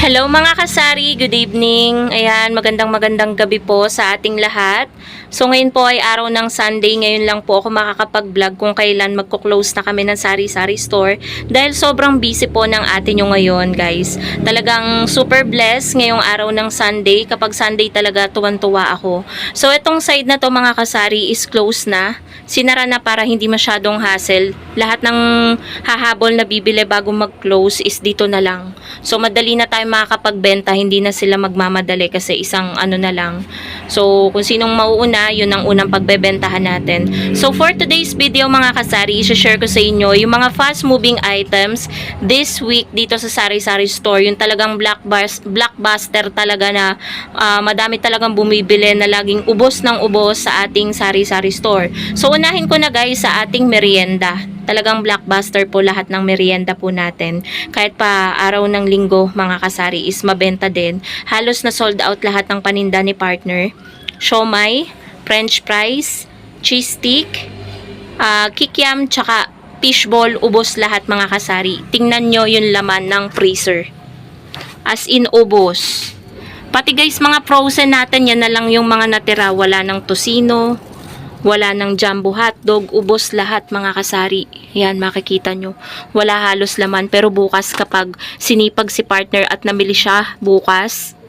Hello mga kasari, good evening. Ayan, magandang gabi po sa ating lahat. So ngayon po ay araw ng Sunday. Ngayon lang po ako makakapag-vlog kung kailan magko-close na kami ng sari-sari store. Dahil sobrang busy po ng ate nyo ngayon guys. Talagang super blessed ngayong araw ng Sunday. Kapag Sunday talaga tuwan-tuwa ako. So itong side na to mga kasari is close na. Sinara na para hindi masyadong hassle. Lahat ng hahabol na bibili bago mag-close is dito na lang. So madali na tayo makakapagbenta, hindi na sila magmamadali kasi isang ano na lang. So kung sinong mauuna, yun ang unang pagbebentahan natin. So for today's video mga kasari, i-share ko sa inyo yung mga fast moving items this week dito sa sari-sari store. Yung talagang blockbuster talaga na madami talagang bumibili na laging ubos ng ubos sa ating sari-sari store. So unahin ko na guys sa ating merienda. Talagang blockbuster po lahat ng merienda po natin. Kahit pa araw ng linggo mga kasari is mabenta din. Halos na sold out lahat ng paninda ni partner. Siomai, french fries, cheese stick, kikiam, tsaka fishball, ubos lahat mga kasari. Tingnan nyo yung laman ng freezer. As in ubos. Pati guys mga frozen natin, yan na lang yung mga natira. Wala ng tosino. Wala ng jumbo hotdog, ubos lahat mga kasari. Yan, makikita nyo. Wala halos laman. Pero bukas kapag sinipag si partner at namili siya bukas.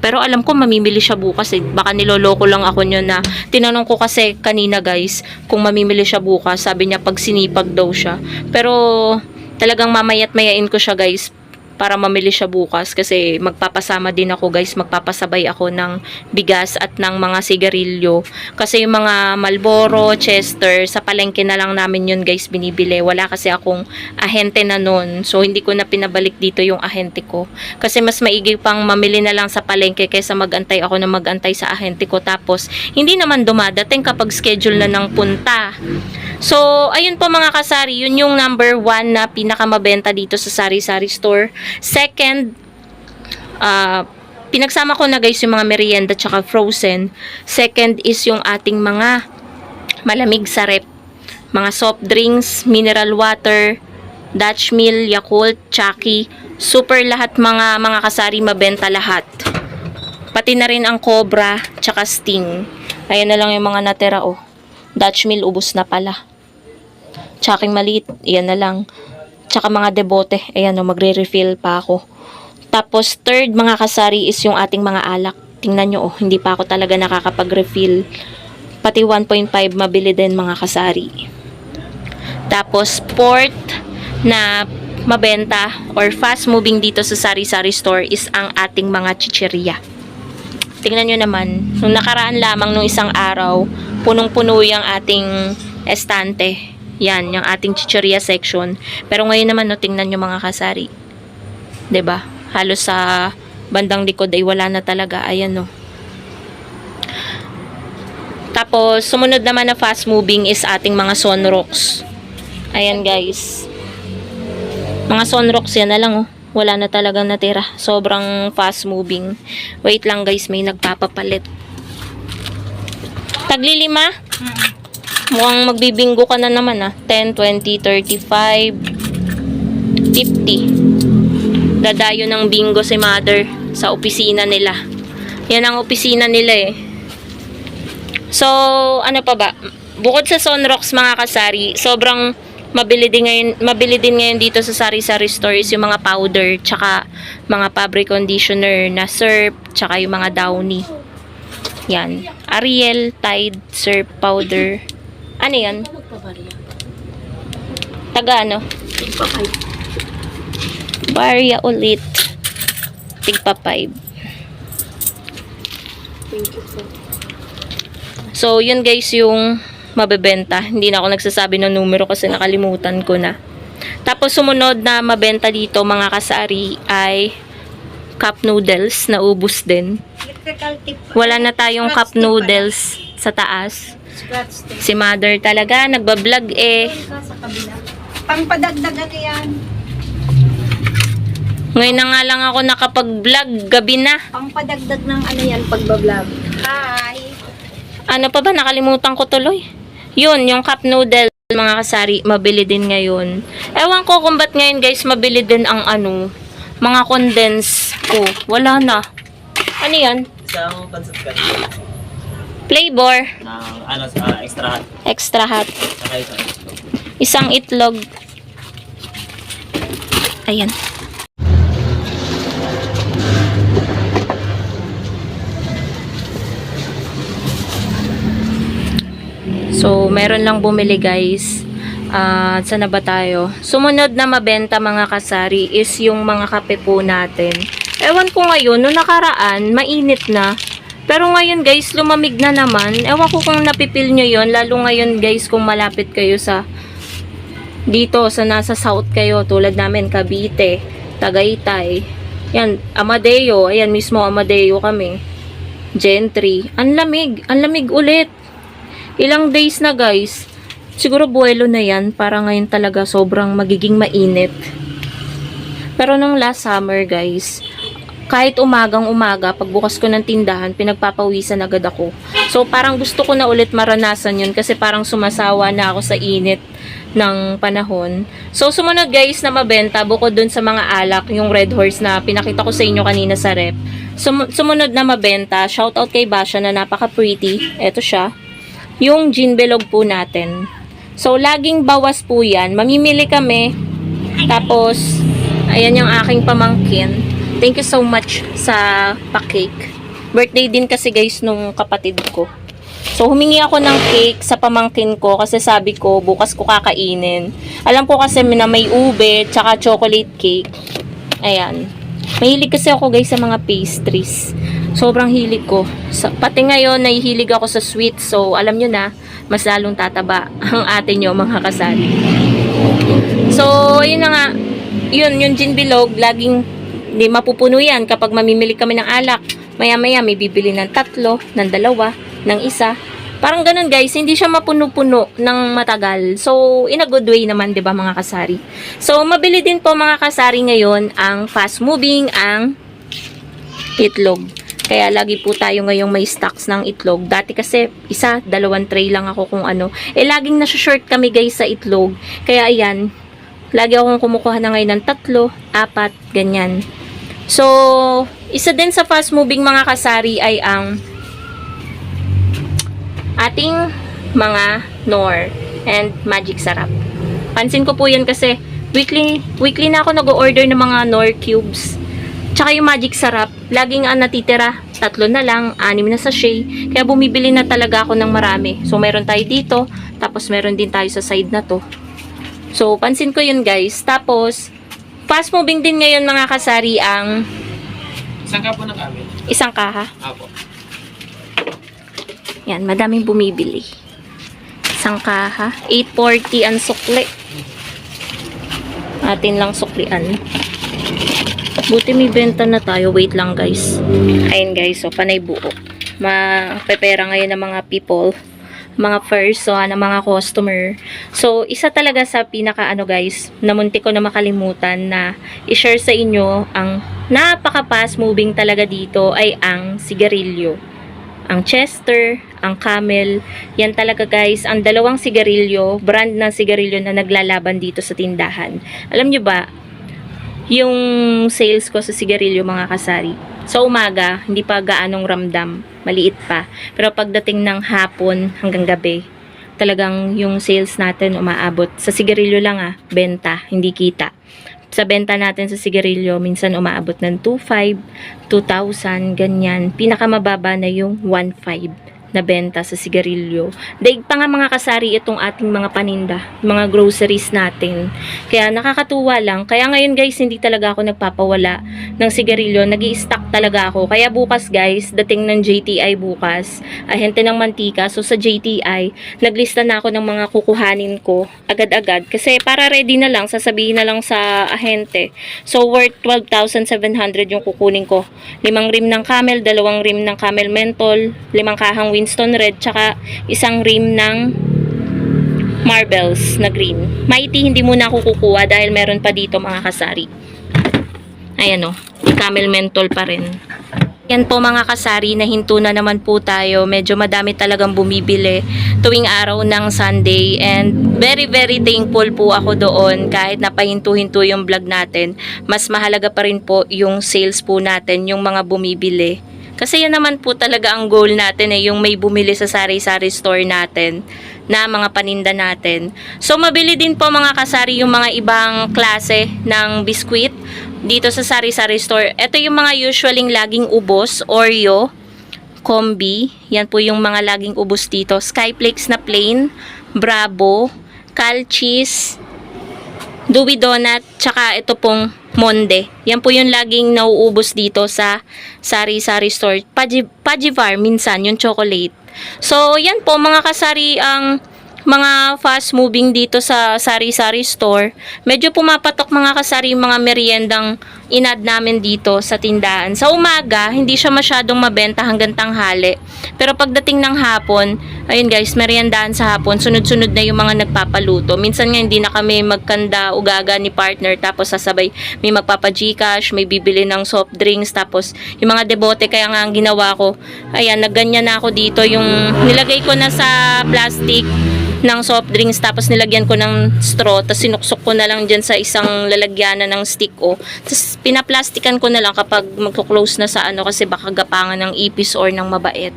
Pero alam ko mamimili siya bukas eh. Baka niloloko lang ako nyo na. Tinanong ko kasi kanina guys, kung mamimili siya bukas. Sabi niya pag sinipag daw siya. Pero talagang mamayat mayain ko siya guys. Para mamili siya bukas kasi magpapasama din ako guys, magpapasabay ako ng bigas at ng mga sigarilyo kasi yung mga Marlboro, Chester, sa palengke na lang namin yun guys binibili. Wala kasi akong ahente na nun, so hindi ko na pinabalik dito yung ahente ko kasi mas maigi pang mamili na lang sa palengke kaysa magantay ako na magantay sa ahente ko tapos hindi naman dumadating kapag schedule na ng punta. So ayun po mga kasari, yun yung number 1 na pinakamabenta dito sa sari-sari store. Second, pinagsama ko na guys yung mga merienda tsaka frozen. Second is yung ating mga malamig sa rep. Mga soft drinks, mineral water, Dutch Mill, Yakult, Chucky. Super lahat mga kasari mabenta lahat. Pati na rin ang Cobra tsaka Sting. Ayan na lang yung mga natira oh. Dutch Mill ubos na pala. Chucky maliit, iyan na lang. Tsaka mga debote, ayan o, magre-refill pa ako. Tapos third mga kasari is yung ating mga alak. Tingnan nyo oh, hindi pa ako talaga nakakapag-refill. Pati 1.5 mabili din mga kasari. Tapos fourth na mabenta or fast moving dito sa sari-sari store is ang ating mga chichirya. Tingnan nyo naman, nung nakaraan lamang nung isang araw, punong-puno yung ating estante. Yan, yung ating chichirya section. Pero ngayon naman, no, tingnan nyo mga kasari. 'Di ba? Halos sa bandang likod ay wala na talaga. Ayan, no. Tapos, sumunod naman na fast moving is ating mga Sunrocks. Ayan, guys. Mga Sunrocks, yan na lang, oh. Wala na talagang natira. Sobrang fast moving. Wait lang, guys. May nagpapapalit. Taglilima? Mukhang magbibingo ka na naman ah. 10, 20, 35, 50. Dadayo ng bingo si mother sa opisina nila. Yan ang opisina nila eh. So, ano pa ba? Bukod sa Sunrocks mga kasari, sobrang mabili din ngayon dito sa sari-sari stores yung mga powder, tsaka mga fabric conditioner na Surf, tsaka yung mga Downy. Yan. Ariel, Tide, Surf, powder. Ano yan? Taga ano? Tigpa 5. Varia ulit. Tigpa 5. Thank you po. So, yun guys yung mabebenta. Hindi na ako nagsasabi ng numero kasi nakalimutan ko na. Tapos, sumunod na mabenta dito mga kasari ay cup noodles na ubos din. Wala na tayong cup noodles sa taas. Si mother talaga, nagbablog eh. Pangpadagdagan yan. Ngayon na nga lang ako nakapag-vlog, gabi na. Pangpadagdag ng ano yan, pagbablog. Hi! Ano pa ba, nakalimutan ko tuloy. Yun, yung cup noodle, mga kasari, mabili din ngayon. Ewan ko kung ba't ngayon guys, mabili din ang ano, mga condensed Oh, wala na. Ano yan? Isang pansat ka Flavor. ng ano sa extra hot. Extra hot. Saka isang itlog. Isang itlog. Ayan. So, meron lang bumili guys. Saan na ba tayo? Sumunod na mabenta mga kasari is yung mga kape po natin. Ewan ko ngayon, nung nakaraan, mainit na. Pero ngayon guys, lumamig na naman. Ewan ko kung napipil nyo yon, lalo ngayon guys kung malapit kayo sa dito, sa nasa south kayo, tulad namin, Cavite, Tagaytay. Yan, Amadeo. Ayan mismo, Amadeo kami. Gentry. Ang lamig ulit. Ilang days na guys. Siguro buwelo na yan. Para ngayon talaga sobrang magiging mainit. Pero nung last summer guys, kahit umagang-umaga, pagbukas ko ng tindahan, pinagpapawisan agad ako. So parang gusto ko na ulit maranasan yun kasi parang sumasawa na ako sa init ng panahon. So sumunod guys na mabenta, bukod dun sa mga alak, yung Red Horse na pinakita ko sa inyo kanina sa rep. Sumunod na mabenta, shoutout kay Basha na napaka-pretty. Eto siya. Yung gin bilog po natin. So, laging bawas po yan. Mamimili kami. Tapos, ayan yung aking pamangkin. Thank you so much sa pa-cake. Birthday din kasi guys nung kapatid ko. So, humingi ako ng cake sa pamangkin ko kasi sabi ko, bukas ko kakainin. Alam ko kasi na may ube, tsaka chocolate cake. Ayan. Mahilig kasi ako guys sa mga pastries. Sobrang hilig ko. Pati ngayon, nahihilig ako sa sweet. So, alam nyo na, mas lalong tataba ang ate nyo, mga kasali. So, yun na nga. Yun, yung gin bilog, laging di mapupuno yan kapag mamimili kami ng alak. Maya-maya, may bibili ng 3, ng 2, ng 1. Parang ganun guys, hindi siya mapuno-puno ng matagal. So, in a good way naman, di ba mga kasari? So, mabili din po mga kasari ngayon ang fast-moving, ang itlog. Kaya lagi po tayo ngayong may stocks ng itlog. Dati kasi 1, 2 tray lang ako kung ano. Laging nasa-short kami guys sa itlog. Kaya ayan, lagi akong kumukuha na ngayon ng 3, 4, ganyan. So, isa din sa fast moving mga kasari ay ang ating mga Knorr and Magic Sarap. Pansin ko po yan kasi weekly na ako nag-order ng mga Knorr cubes. Tsaka yung Magic Sarap, laging natitira, 3 na lang, 6 na sachet. Kaya bumibili na talaga ako ng marami. So, meron tayo dito, tapos meron din tayo sa side na to. So, pansin ko yun guys. Tapos, fast moving din ngayon mga kasari ang Isang kapo ng amin. isang kaha. Apo. Yan, madaming bumibili. Isang kaha. 840 ang sukli. Atin lang suklian. Buti may benta na tayo. Wait lang guys. Ayun guys, so panay buo. Mapepera ngayon ng mga people. Mga first, so ng mga customer. So, isa talaga sa pinaka guys, namunti ko na makalimutan na i-share sa inyo ang napaka-fast moving talaga dito ay ang sigarilyo. Ang Chester, ang Camel, yan talaga guys, ang dalawang sigarilyo, brand ng sigarilyo na naglalaban dito sa tindahan. Alam nyo ba, yung sales ko sa sigarilyo mga kasari, sa umaga, hindi pa gaanong ramdam, maliit pa. Pero pagdating ng hapon hanggang gabi, talagang yung sales natin umaabot. Sa sigarilyo lang benta, hindi kita. Sa benta natin sa sigarilyo, minsan umaabot ng 2,500, 2,000, ganyan. Pinakamababa na yung 1,500 na benta sa sigarilyo. Daig pa nga mga kasari itong ating mga paninda, mga groceries natin. Kaya nakakatuwa lang. Kaya ngayon guys, hindi talaga ako nagpapawala ng sigarilyo. Nag-i-stock talaga ako. Kaya bukas guys, dating ng JTI bukas, ahente ng mantika. So sa JTI, naglista na ako ng mga kukuhanin ko agad-agad. Kasi para ready na lang, sasabihin na lang sa ahente. So worth 12,700 yung kukunin ko. 5 rim ng Camel, 2 rim ng Camel Menthol, 5 kahang Winston Red, tsaka 1 rim ng Marbles na green. Mighty hindi muna ako kukuha dahil meron pa dito mga kasari. Ayan o, Camel Menthol pa rin. Yan po mga kasari, nahinto na naman po tayo. Medyo madami talagang bumibili tuwing araw ng Sunday. And very very thankful po ako doon kahit napahinto-hinto yung vlog natin. Mas mahalaga pa rin po yung sales po natin, yung mga bumibili. Kasi yan naman po talaga ang goal natin yung may bumili sa sari-sari store natin na mga paninda natin. So mabili din po mga kasari yung mga ibang klase ng biskwit dito sa sari-sari store. Ito yung mga usually laging ubos, Oreo, Combi. Yan po yung mga laging ubos dito. Skyflakes na plain, Bravo, Calchis, Dewey Donut, tsaka ito pong Monde. Yan po yung laging nauubos dito sa sari-sari store. Pajivar minsan, yung chocolate. So, yan po mga kasari ang mga fast moving dito sa sari-sari store. Medyo pumapatok mga kasari yung mga meriendang inad namin dito sa tindahan. Sa umaga, hindi siya masyadong mabenta hanggang tanghali. Pero pagdating ng hapon, ayun guys, meriendahan sa hapon, sunod-sunod na yung mga nagpapaluto. Minsan nga hindi na kami magkanda ugaga ni partner, tapos sasabay may magpapa-Gcash, may bibili ng soft drinks, tapos yung mga debote. Kaya nga ang ginawa ko, ayan, nagganyan na ako dito, yung nilagay ko na sa plastic ng soft drinks, tapos nilagyan ko ng straw, tapos sinuksok ko na lang dyan sa isang lalagyanan ng stick o. Tapos pinaplastikan ko na lang kapag magko-close na sa ano, kasi baka gapangan ng ipis or ng mabait.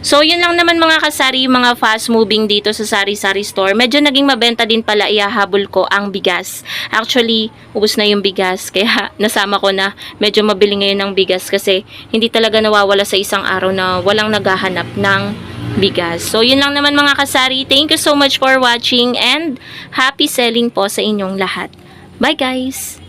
So yun lang naman mga kasari, yung mga fast moving dito sa sari-sari store. Medyo naging mabenta din pala, ihahabol ko ang bigas. Actually, ubos na yung bigas, kaya nasama ko na medyo mabili ngayon ng bigas kasi hindi talaga nawawala sa isang araw na walang naghahanap ng bigas. So, yun lang naman mga kasari. Thank you so much for watching and happy selling po sa inyong lahat. Bye guys!